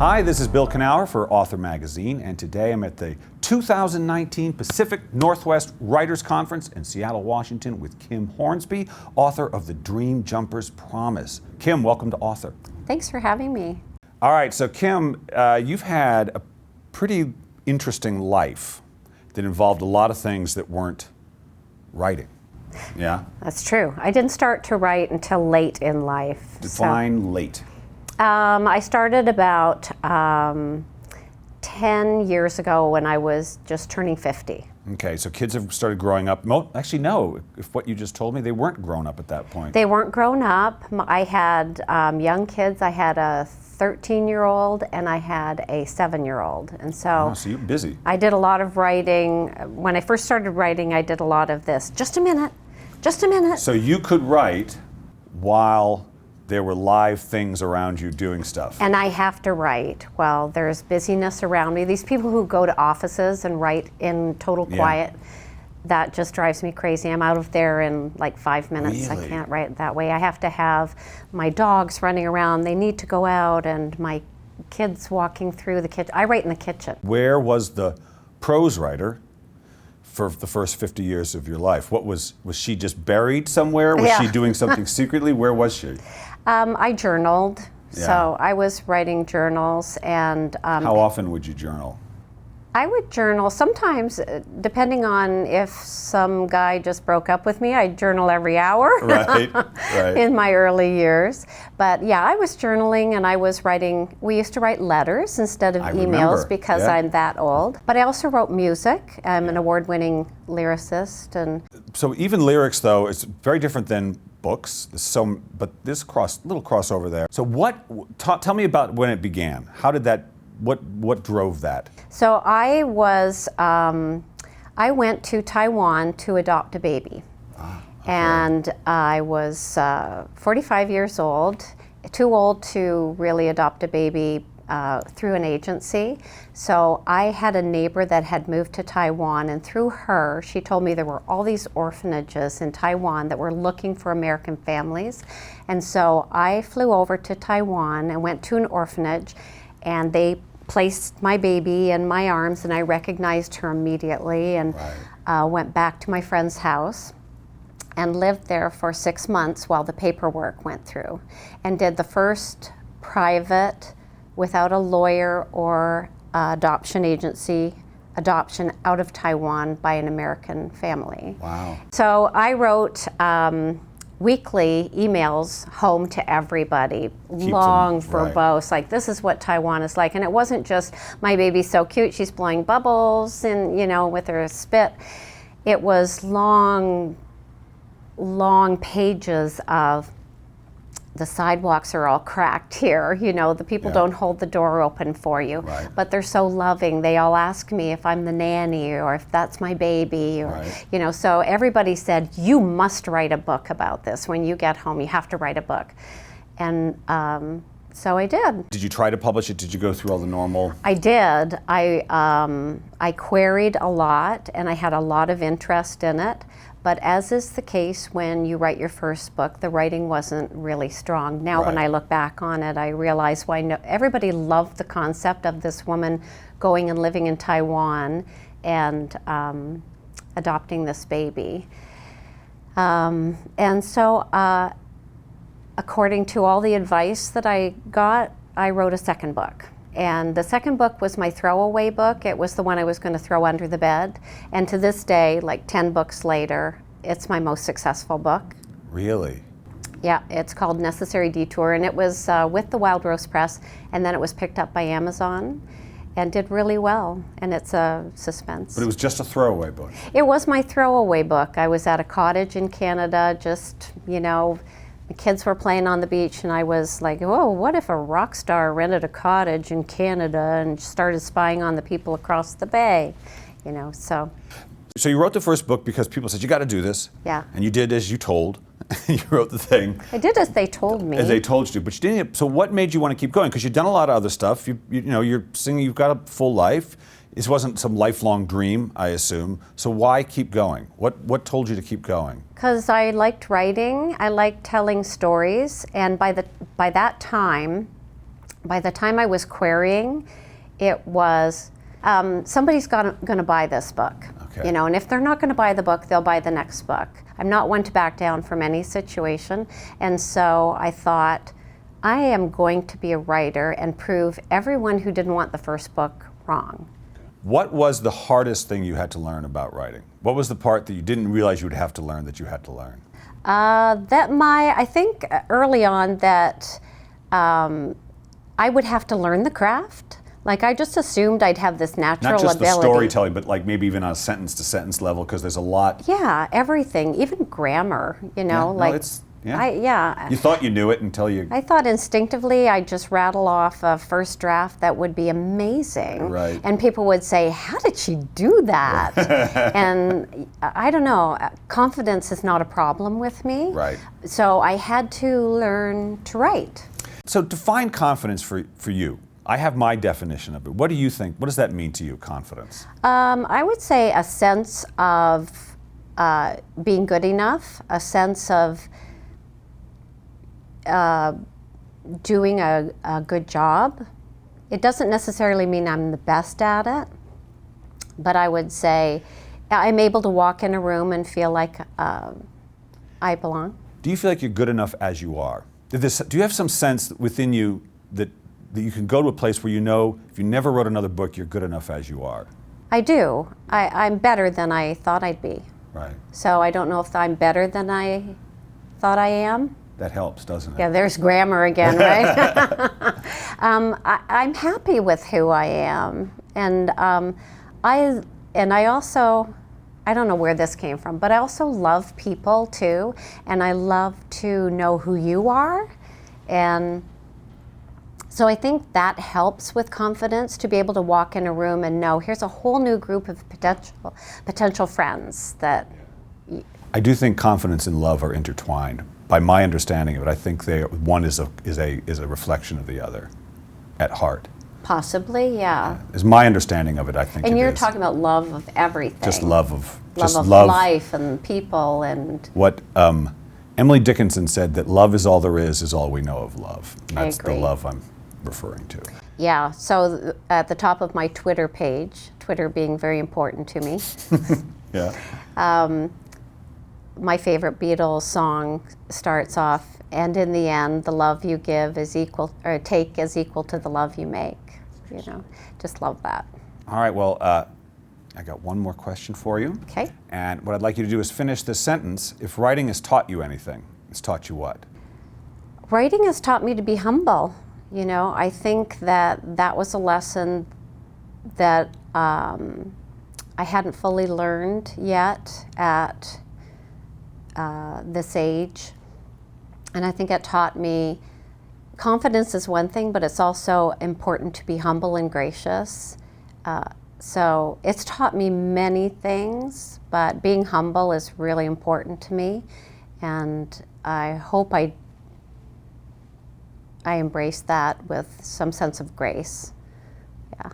Hi, this is Bill Kenower for Author Magazine, and today I'm at the 2019 Pacific Northwest Writers Conference in Seattle, Washington with Kim Hornsby, author of The Dream Jumper's Promise. Kim, welcome to Author. Thanks for having me. All right, so Kim, you've had a pretty interesting life that involved a lot of things that weren't writing. Yeah? That's true. I didn't start to write until late in life. Define late. I started about 10 years ago when I was just turning 50. Okay, so kids have started growing up. Actually, no, if what you just told me, they weren't grown up at that point. They weren't grown up. I had young kids. I had a 13-year-old and I had a 7-year-old. And so you're busy. I did a lot of writing. When I first started writing, I did a lot of this. Just a minute. So you could write while there were live things around you doing stuff. And I have to write while there's busyness around me. These people who go to offices and write in total quiet, that just drives me crazy. I'm out of there in like 5 minutes. Really? I can't write that way. I have to have my dogs running around. They need to go out, and my kids walking through the kitchen. I write in the kitchen. Where was the prose writer for the first 50 years of your life? Was she just buried somewhere? Was she doing something secretly? Where was she? I journaled, so I was writing journals. And how often would you journal? I would journal sometimes, depending on if some guy just broke up with me. I'd journal every hour. Right. In my early years. But yeah, I was journaling and I was writing. We used to write letters instead of emails because I'm that old. But I also wrote music. I'm an award-winning lyricist. And so even lyrics, though, it's very different than books. But this little crossover there. So tell me about when it began. How did that? What drove that? So I went to Taiwan to adopt a baby. Okay. And I was 45 years old, too old to really adopt a baby through an agency. So I had a neighbor that had moved to Taiwan, and through her, she told me there were all these orphanages in Taiwan that were looking for American families. And so I flew over to Taiwan and went to an orphanage, and they placed my baby in my arms, and I recognized her immediately, and went back to my friend's house and lived there for 6 months while the paperwork went through, and did the first private, without a lawyer or adoption agency, adoption out of Taiwan by an American family. Wow. So I wrote weekly emails home to everybody, long verbose, like this is what Taiwan is like. And it wasn't just my baby's so cute, she's blowing bubbles and with her spit. It was long pages of the sidewalks are all cracked here, the people don't hold the door open for you, but they're so loving. They all ask me if I'm the nanny or if that's my baby, or so everybody said, you must write a book about this. When you get home, you have to write a book. And so I did. Did you try to publish it? Did you go through all the normal? I did. I queried a lot, and I had a lot of interest in it. But as is the case when you write your first book, the writing wasn't really strong. Now when I look back on it, I realize why everybody loved the concept of this woman going and living in Taiwan and adopting this baby. And so according to all the advice that I got, I wrote a second book. And the second book was my throwaway book. It was the one I was going to throw under the bed. And to this day, like 10 books later, it's my most successful book. Really? Yeah, it's called Necessary Detour, and it was with the Wild Rose Press, and then it was picked up by Amazon and did really well, and it's a suspense. But it was just a throwaway book? It was my throwaway book. I was at a cottage in Canada, just, the kids were playing on the beach, and I was like, oh, what if a rock star rented a cottage in Canada and started spying on the people across the bay, so. So you wrote the first book because people said, you got to do this. Yeah. And you did as you told. You wrote the thing. I did as they told me. As they told you to, but you didn't. So what made you want to keep going? Because you've done a lot of other stuff. You're singing, you've got a full life. This wasn't some lifelong dream, I assume. So why keep going? What told you to keep going? Because I liked writing. I liked telling stories. And by that time, by the time I was querying, it was somebody's going to buy this book. Okay. And if they're not going to buy the book, they'll buy the next book. I'm not one to back down from any situation, and so I thought, I am going to be a writer and prove everyone who didn't want the first book wrong. What was the hardest thing you had to learn about writing? What was the part that you didn't realize you would have to learn that you had to learn? I think early on that I would have to learn the craft. Like, I just assumed I'd have this natural ability. Not just the storytelling, but like maybe even on a sentence-to-sentence level, because there's a lot. Yeah, everything, even grammar, You thought you knew it until you... I thought instinctively I'd just rattle off a first draft that would be amazing. Right. And people would say, how did she do that? And I don't know, confidence is not a problem with me. Right. So I had to learn to write. So define confidence for you. I have my definition of it. What do you think? What does that mean to you, confidence? I would say a sense of being good enough, a sense of doing a good job. It doesn't necessarily mean I'm the best at it, but I would say I'm able to walk in a room and feel like I belong. Do you feel like you're good enough as you are? Do you have some sense within you that you can go to a place where you know if you never wrote another book, you're good enough as you are? I do. I'm better than I thought I'd be. Right. So I don't know if I'm better than I thought I am. That helps, doesn't it? Yeah, there's grammar again, right? I'm happy with who I am, and I also, I don't know where this came from, but I also love people too, and I love to know who you are, and so I think that helps with confidence, to be able to walk in a room and know here's a whole new group of potential friends that. I do think confidence and love are intertwined. By my understanding of it, I think one is a reflection of the other, at heart. Possibly, yeah. Is my understanding of it, I think. And you're is. talking about love of everything. Just love of life and people and. What Emily Dickinson said, that love is all there is all we know of love. And that's I agree. the love I'm referring to. Yeah. So at the top of my Twitter page, Twitter being very important to me. Yeah. My favorite Beatles song starts off, and in the end, the love you give is equal, or take is equal to the love you make. Just love that. All right, well, I got one more question for you. Okay. And what I'd like you to do is finish this sentence. If writing has taught you anything, it's taught you what? Writing has taught me to be humble. I think that was a lesson that I hadn't fully learned yet at this age, and I think it taught me confidence is one thing, but it's also important to be humble and gracious. So it's taught me many things, but being humble is really important to me, and I hope I embrace that with some sense of grace. Yeah.